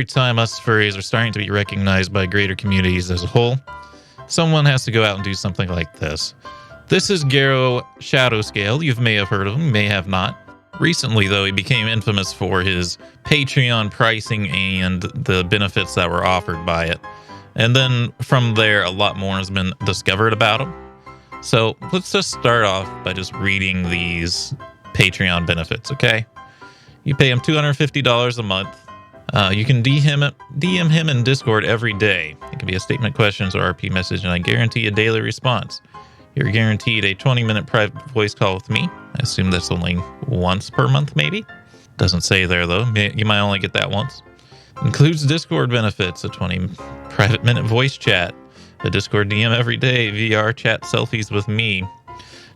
Every time us furries are starting to be recognized by greater communities as a whole, someone has to go out and do something like this. This is Garo Shadowscale. You may have heard of him, may have not. Recently, though, he became infamous for his Patreon pricing and the benefits that were offered by it. And then from there, a lot more has been discovered about him. So let's just start off by just reading these Patreon benefits, okay? You pay him $250 a month. You can DM him in Discord every day. It can be a statement, questions, or RP message, and I guarantee a daily response. You're guaranteed a 20-minute private voice call with me. I assume that's only once per month, maybe? Doesn't say there, though. You might only get that once. Includes Discord benefits, a 20 private minute voice chat, a Discord DM every day, VR chat selfies with me,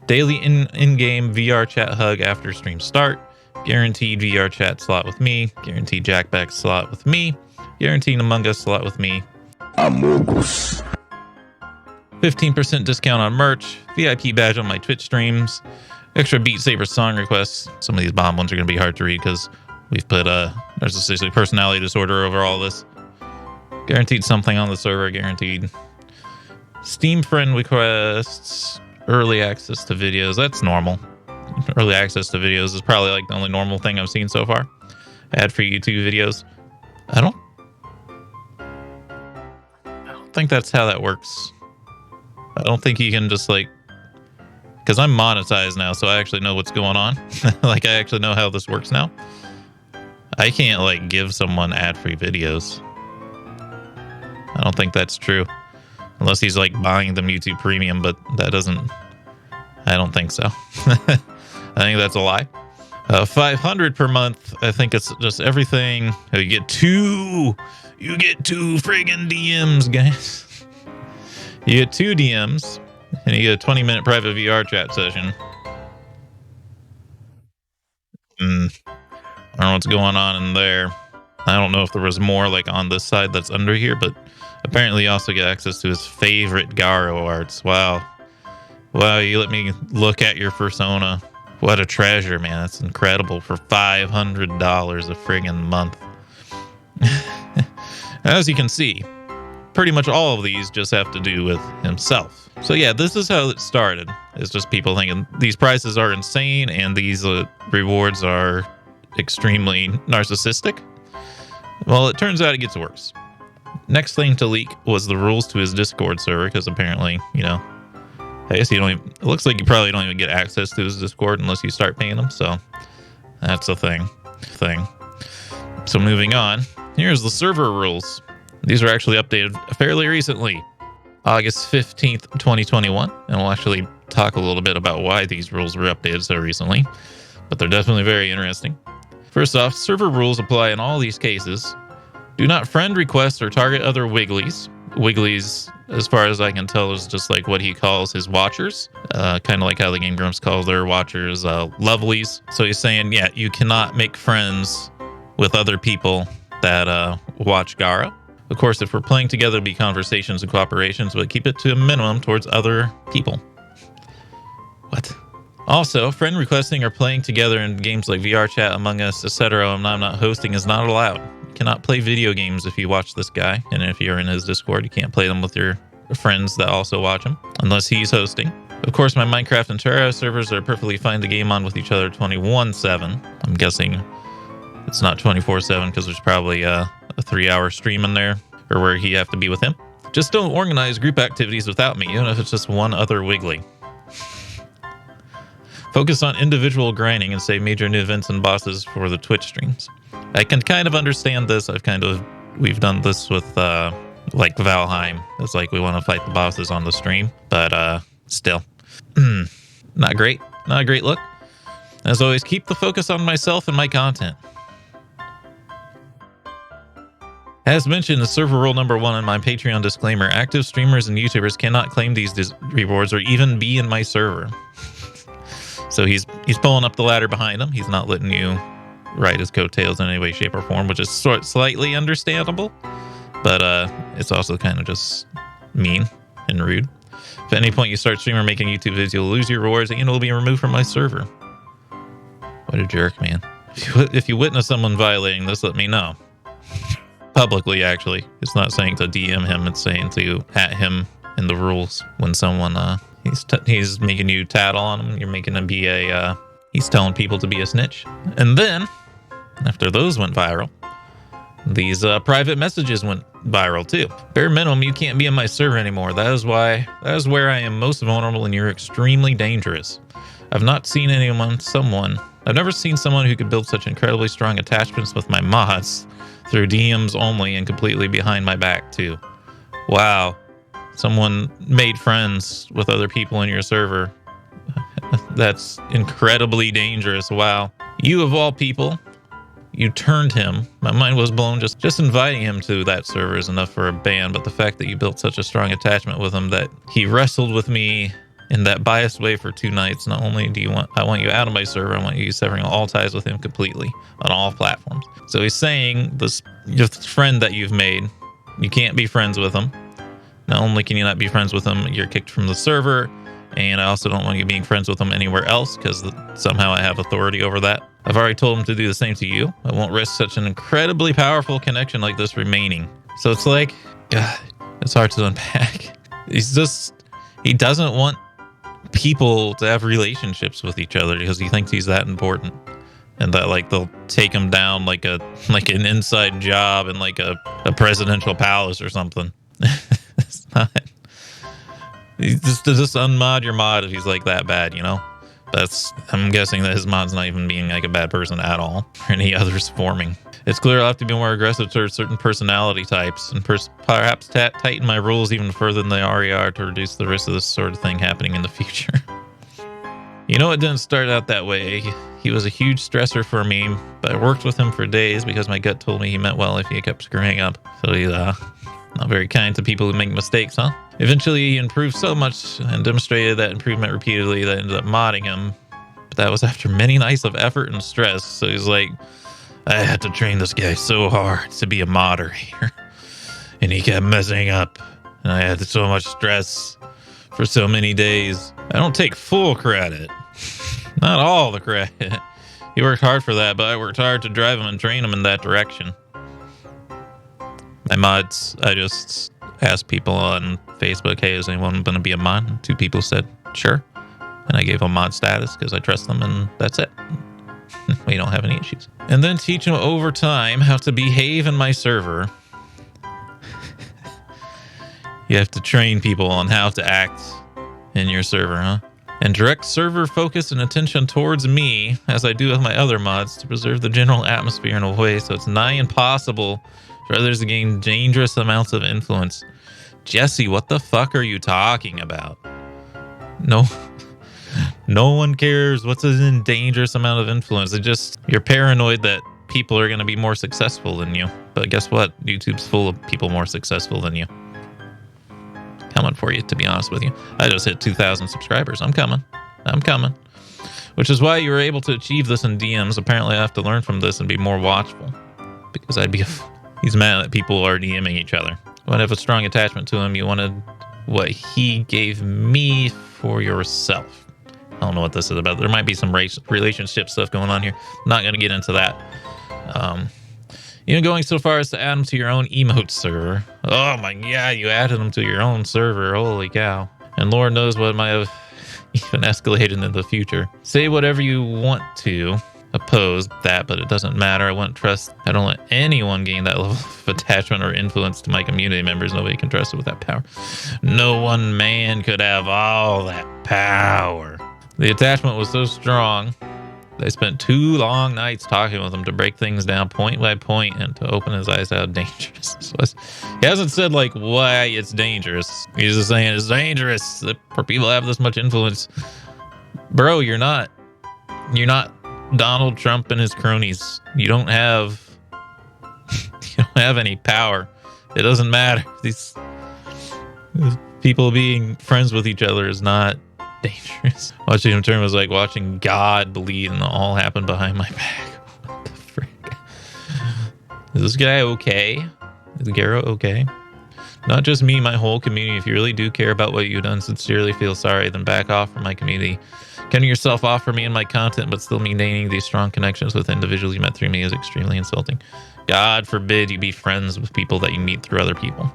daily in-game VR chat hug after stream start, guaranteed VR chat slot with me, guaranteed jackback slot with me, guaranteed Among Us slot with me, Amogus. 15% discount on merch, VIP badge on my Twitch streams, extra Beat Saber song requests. Some of these bomb ones are going to be hard to read because we've put narcissistic personality disorder over all this. Guaranteed something on the server, guaranteed. Steam friend requests, early access to videos. That's normal. Early access to videos is probably like the only normal thing I've seen so far. Ad-free YouTube videos. I don't think that's how that works. I don't think you can just like, because I'm monetized now, so I actually know what's going on. Like I actually know how this works now. I can't like give someone ad-free videos. I don't think that's true. Unless he's like buying them YouTube Premium, but that doesn't, I don't think so. I think that's a lie. 500 per month. I think it's just everything. You get two friggin' DMs, guys. You get 2 DMs, and you get a 20-minute private VR chat session. I don't know what's going on in there. I don't know if there was more like on this side that's under here, but apparently you also get access to his favorite Garo arts. Wow. Wow, you let me look at your persona. What a treasure, man. That's incredible for $500 a friggin' month. As you can see, pretty much all of these just have to do with himself. So yeah, this is how it started. It's just people thinking these prices are insane and these rewards are extremely narcissistic. Well, it turns out it gets worse. Next thing to leak was the rules to his Discord server, because apparently, you know, I guess it looks like you probably don't even get access to his Discord unless you start paying him, so that's a thing. So moving on, here's the server rules. These were actually updated fairly recently, August 15th, 2021, and we'll actually talk a little bit about why these rules were updated so recently, but they're definitely very interesting. First off, server rules apply in all these cases. Do not friend request or target other wigglies. Wigglies, as far as I can tell, is just like what he calls his watchers. Kind of like how the Game Grumps call their watchers lovelies. So he's saying, yeah, you cannot make friends with other people that watch Garo. Of course, if we're playing together, it'll be conversations and cooperations, but keep it to a minimum towards other people. What? Also, friend requesting or playing together in games like VR Chat, Among Us, etc. I'm not hosting is not allowed. You cannot play video games if you watch this guy, and if you're in his Discord, you can't play them with your friends that also watch him, unless he's hosting. Of course, my Minecraft and Terra servers are perfectly fine to game on with each other 24/7. I'm guessing it's not 24/7 because there's probably a 3-hour stream in there, or where he have to be with him. Just don't organize group activities without me, even if it's just one other wiggly. Focus on individual grinding and save major new events and bosses for the Twitch streams. I can kind of understand this. We've done this with like Valheim. It's like we want to fight the bosses on the stream, but still, not great. Not a great look. As always, keep the focus on myself and my content. As mentioned, the server rule number 1 in my Patreon disclaimer, active streamers and YouTubers cannot claim these rewards or even be in my server. So he's pulling up the ladder behind him. He's not letting you ride his coattails in any way, shape, or form, which is slightly understandable. But it's also kind of just mean and rude. If at any point you start streaming or making YouTube videos, you'll lose your rewards and it'll be removed from my server. What a jerk, man. If you witness someone violating this, let me know. publicly, actually. It's not saying to DM him, it's saying to at him in the rules when someone, he's making you tattle on him, you're making him be a, he's telling people to be a snitch. And then, after those went viral, these private messages went viral too. Bare minimum, you can't be in my server anymore. That is where I am most vulnerable and you're extremely dangerous. I've never seen someone who could build such incredibly strong attachments with my mods through DMs only and completely behind my back too. Wow. Someone made friends with other people in your server. That's incredibly dangerous. Wow. You of all people, you turned him. My mind was blown. Just inviting him to that server is enough for a ban, but the fact that you built such a strong attachment with him that he wrestled with me in that biased way for 2 nights. Not only I want you out of my server, I want you severing all ties with him completely on all platforms. So he's saying your friend that you've made, you can't be friends with him. Not only can you not be friends with him, you're kicked from the server, and I also don't want you being friends with him anywhere else because somehow I have authority over that. I've already told him to do the same to you. I won't risk such an incredibly powerful connection like this remaining. So it's like, God, it's hard to unpack. He doesn't want people to have relationships with each other because he thinks he's that important. And that like they'll take him down like an inside job in like a presidential palace or something. It's not. Just unmod your mod if he's like that bad, you know? I'm guessing that his mod's not even being like a bad person at all, or any others forming. It's clear I'll have to be more aggressive towards certain personality types, and perhaps tighten my rules even further than they already are to reduce the risk of this sort of thing happening in the future. You know, it didn't start out that way. He was a huge stressor for me, but I worked with him for days because my gut told me he meant well if he kept screwing up. So he's not very kind to people who make mistakes, huh? Eventually, he improved so much and demonstrated that improvement repeatedly that I ended up modding him. But that was after many nights of effort and stress. So he's like, I had to train this guy so hard to be a modder here. And he kept messing up. And I had so much stress for so many days. I don't take full credit. Not all the credit. He worked hard for that, but I worked hard to drive him and train him in that direction. My mods, I just asked people on Facebook, hey, is anyone going to be a mod? 2 people said, sure. And I gave them mod status because I trust them, and that's it. We don't have any issues. And then teach them over time how to behave in my server. You have to train people on how to act in your server, huh? And direct server focus and attention towards me, as I do with my other mods, to preserve the general atmosphere in a way so it's nigh impossible for others to gain dangerous amounts of influence. Jesse, what the fuck are you talking about? No one cares what's a dangerous amount of influence. You're paranoid that people are going to be more successful than you. But guess what? YouTube's full of people more successful than you. Coming for you, to be honest with you. I just hit 2,000 subscribers. I'm coming. Which is why you were able to achieve this in DMs. Apparently I have to learn from this and be more watchful. Because he's mad that people are DMing each other. When I have a strong attachment to him, you wanted what he gave me for yourself. I don't know what this is about. There might be some relationship stuff going on here. I'm not going to get into that. Even going so far as to add him to your own emote server. Oh my god, you added him to your own server. Holy cow. And Lord knows what might have even escalated in the future. Say whatever you want to oppose that, but it doesn't matter. I don't let anyone gain that level of attachment or influence to my community members. Nobody can trust it with that power. No one man could have all that power. The attachment was so strong, I spent 2 long nights talking with him to break things down point by point and to open his eyes to how dangerous this was. He hasn't said like why it's dangerous. He's just saying it's dangerous for people to have this much influence. Bro, you're not Donald Trump and his cronies. You don't have any power. It doesn't matter. These people being friends with each other is not dangerous. Watching him turn was like watching God bleed and all happened behind my back. What the frick? Is this guy okay? Is Garo okay? Not just me, my whole community. If you really do care about what you've done, sincerely feel sorry, then back off from my community. Cutting yourself off from me and my content, but still maintaining these strong connections with individuals you met through me is extremely insulting. God forbid you be friends with people that you meet through other people.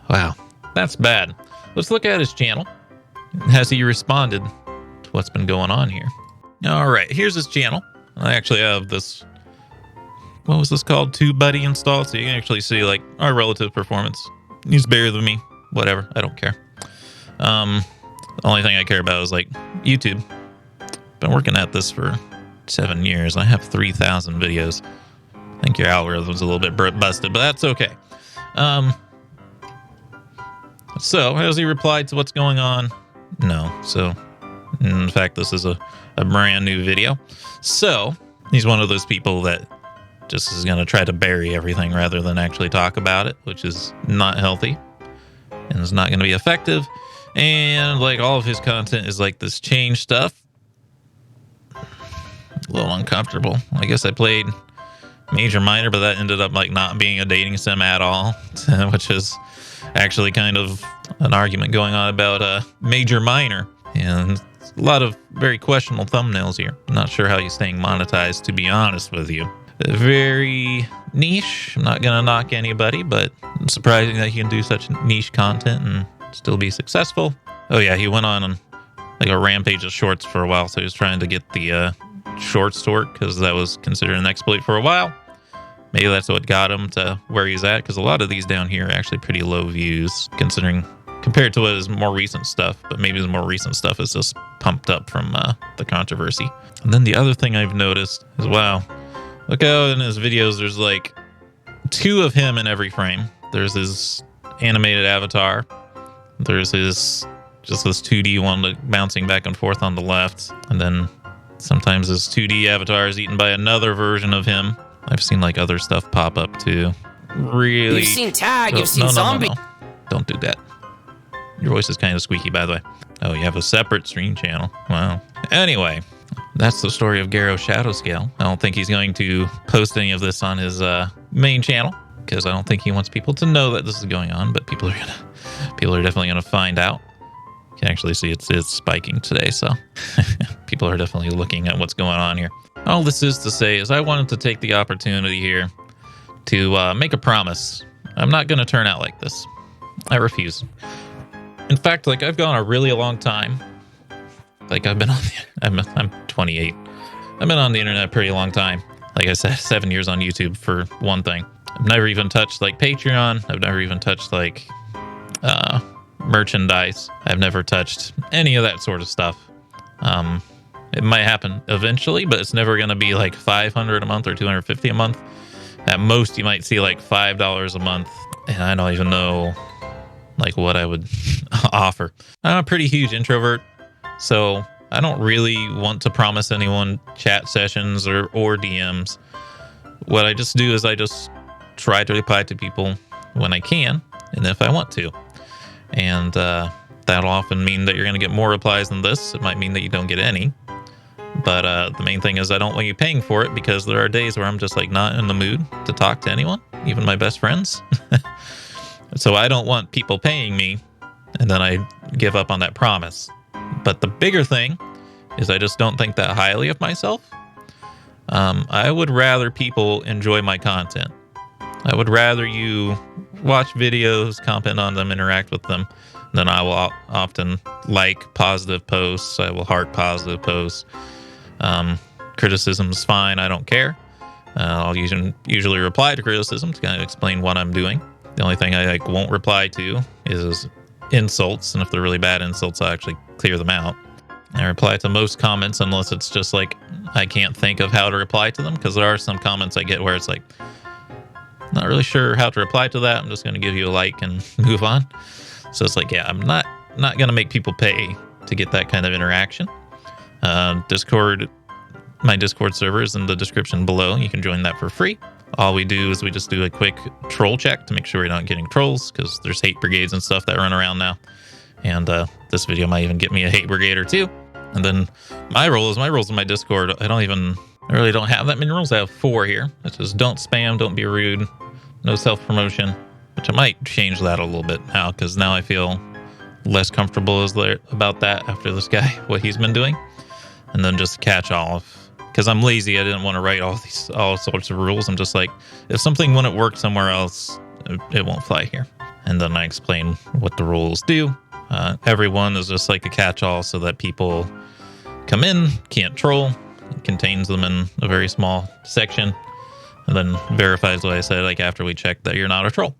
Wow, that's bad. Let's look at his channel. Has he responded to what's been going on here? All right, here's his channel. I actually have this, what was this called? TubeBuddy installed, so you can actually see like our relative performance. He's better than me. Whatever, I don't care. The only thing I care about is like YouTube. Been working at this for 7 years. I have 3,000 videos. I think your algorithm's a little bit busted, but that's okay. So has he replied to what's going on? No. So in fact, this is a brand new video. So he's one of those people that just is going to try to bury everything rather than actually talk about it, which is not healthy and is not going to be effective. And like all of his content is like this change stuff. A little uncomfortable. I guess I played Major Minor, but that ended up like not being a dating sim at all, which is actually kind of an argument going on about Major Minor. And a lot of very questionable thumbnails here. I'm not sure how he's staying monetized, to be honest with you. Very niche. I'm not going to knock anybody, but it's surprising that he can do such niche content and still be successful. Oh yeah, he went on like a rampage of shorts for a while, so he was trying to get the shorts to work because that was considered an exploit for a while. Maybe that's what got him to where he's at, because a lot of these down here are actually pretty low views considering compared to what his more recent stuff, but maybe his more recent stuff is just pumped up from the controversy. And then the other thing I've noticed is, wow, look how in his videos there's like 2 of him in every frame. There's his animated avatar. There's his just this 2D one like bouncing back and forth on the left. And then sometimes his 2D avatar is eaten by another version of him. I've seen like other stuff pop up too. Really? You've seen Tag, you've seen Zombie. No. Don't do that. Your voice is kind of squeaky, by the way. Oh, you have a separate stream channel. Wow. Anyway, that's the story of Garo Shadowscale. I don't think he's going to post any of this on his main channel because I don't think he wants people to know that this is going on. But people are definitely gonna find out. You can actually see it's spiking today, so people are definitely looking at what's going on here. All this is to say is I wanted to take the opportunity here to make a promise. I'm not gonna turn out like this. I refuse. In fact, like I've gone a really long time. Like I've been on I'm 28. I've been on the internet a pretty long time. Like I said, 7 years on YouTube for one thing. I've never even touched like Patreon. I've never even touched like merchandise. I've never touched any of that sort of stuff. It might happen eventually, but it's never going to be like $500 a month or $250 a month. At most, you might see like $5 a month. And I don't even know like what I would offer. I'm a pretty huge introvert, so I don't really want to promise anyone chat sessions or DMs. What I just do is I just try to reply to people when I can and if I want to. And that'll often mean that you're going to get more replies than this. It might mean that you don't get any. But the main thing is I don't want you paying for it, because there are days where I'm just like not in the mood to talk to anyone, even my best friends. So I don't want people paying me and then I give up on that promise. But the bigger thing is I just don't think that highly of myself. I would rather people enjoy my content. I would rather you watch videos, comment on them, interact with them. Then I will often like positive posts. I will heart positive posts. Criticism's fine. I don't care. I'll usually reply to criticism to kind of explain what I'm doing. The only thing I won't reply to is insults, and if they're really bad insults, I actually clear them out. I reply to most comments unless it's just like I can't think of how to reply to them, because there are some comments I get where it's like, not really sure how to reply to that. I'm just going to give you a like and move on. So it's like, yeah, I'm not going to make people pay to get that kind of interaction. Discord, my Discord server is in the description below. You can join that for free. All we do is we just do a quick troll check to make sure we're not getting trolls, because there's hate brigades and stuff that run around now. And this video might even get me a hate brigade or two. And then my roles in my Discord, I really don't have that many rules. I have 4 here. It's just don't spam, don't be rude, no self-promotion, which I might change that a little bit now, because now I feel less comfortable about that after this guy, what he's been doing. And then just catch all, because I'm lazy. I didn't want to write all sorts of rules. I'm just like, if something wouldn't work somewhere else, it won't fly here. And then I explain what the rules do. Everyone is just like a catch-all so that people come in, can't troll. It contains them in a very small section, and then verifies what I said. Like after we check that you're not a troll,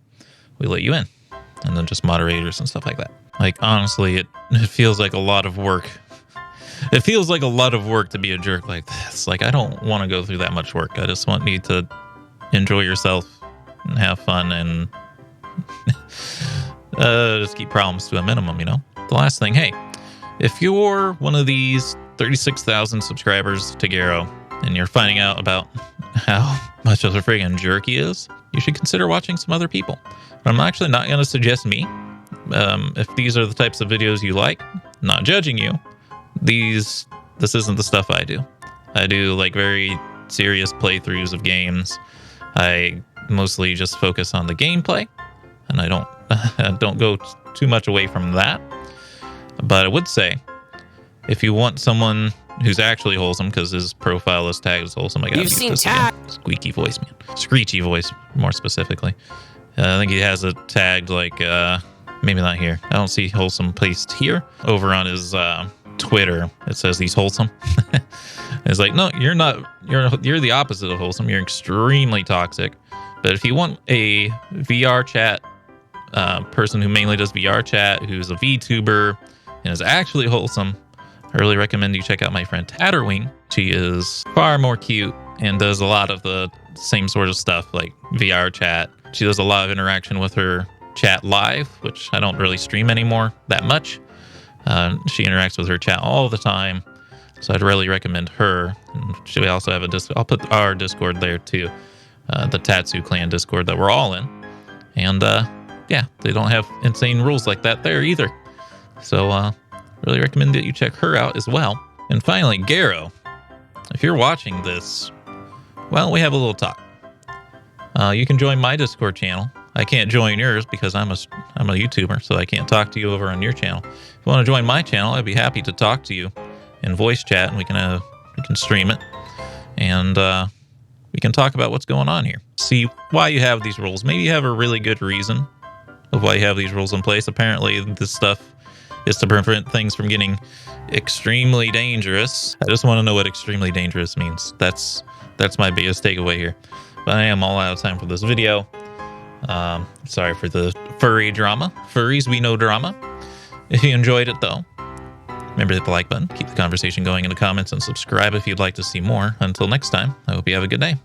we let you in. And then just moderators and stuff like that. Like honestly, it feels like a lot of work. It feels like a lot of work to be a jerk like this. Like, I don't want to go through that much work. I just want you to enjoy yourself and have fun and just keep problems to a minimum, you know? The last thing, hey, if you're one of these 36,000 subscribers to Garo and you're finding out about how much of a friggin' jerk he is, you should consider watching some other people. But I'm actually not going to suggest me. If these are the types of videos you like, not judging you, this isn't the stuff I do. I do like very serious playthroughs of games. I mostly just focus on the gameplay, and I don't go too much away from that. But I would say, if you want someone who's actually wholesome, because his profile is tagged as wholesome, I gotta use this again. Squeaky voice, man. Screechy voice, more specifically. I think he has it tagged like, maybe not here. I don't see wholesome placed here. Over on his Twitter, it says he's wholesome. It's like, no, you're not. You're the opposite of wholesome. You're extremely toxic. But if you want a VR chat person who mainly does VR chat, who's a VTuber and is actually wholesome, I really recommend you check out my friend Tatterwing. She is far more cute and does a lot of the same sort of stuff like VR chat. She does a lot of interaction with her chat live, which I don't really stream anymore that much. She interacts with her chat all the time, so I'd really recommend her. And she also have a Discord. I'll put our Discord there too, the Tatsu Clan Discord that we're all in. And yeah, they don't have insane rules like that there either. So really recommend that you check her out as well. And finally, Garo, if you're watching this, well, we have a little talk. You can join my Discord channel. I can't join yours because I'm a YouTuber, so I can't talk to you over on your channel. If you want to join my channel, I'd be happy to talk to you in voice chat, and we can stream it, and we can talk about what's going on here. See why you have these rules. Maybe you have a really good reason of why you have these rules in place. Apparently, this stuff is to prevent things from getting extremely dangerous. I just want to know what extremely dangerous means. That's my biggest takeaway here. But I am all out of time for this video. Sorry for the furry drama. Furries, we know drama. If you enjoyed it, though, remember to hit the like button, keep the conversation going in the comments, and subscribe if you'd like to see more. Until next time, I hope you have a good day.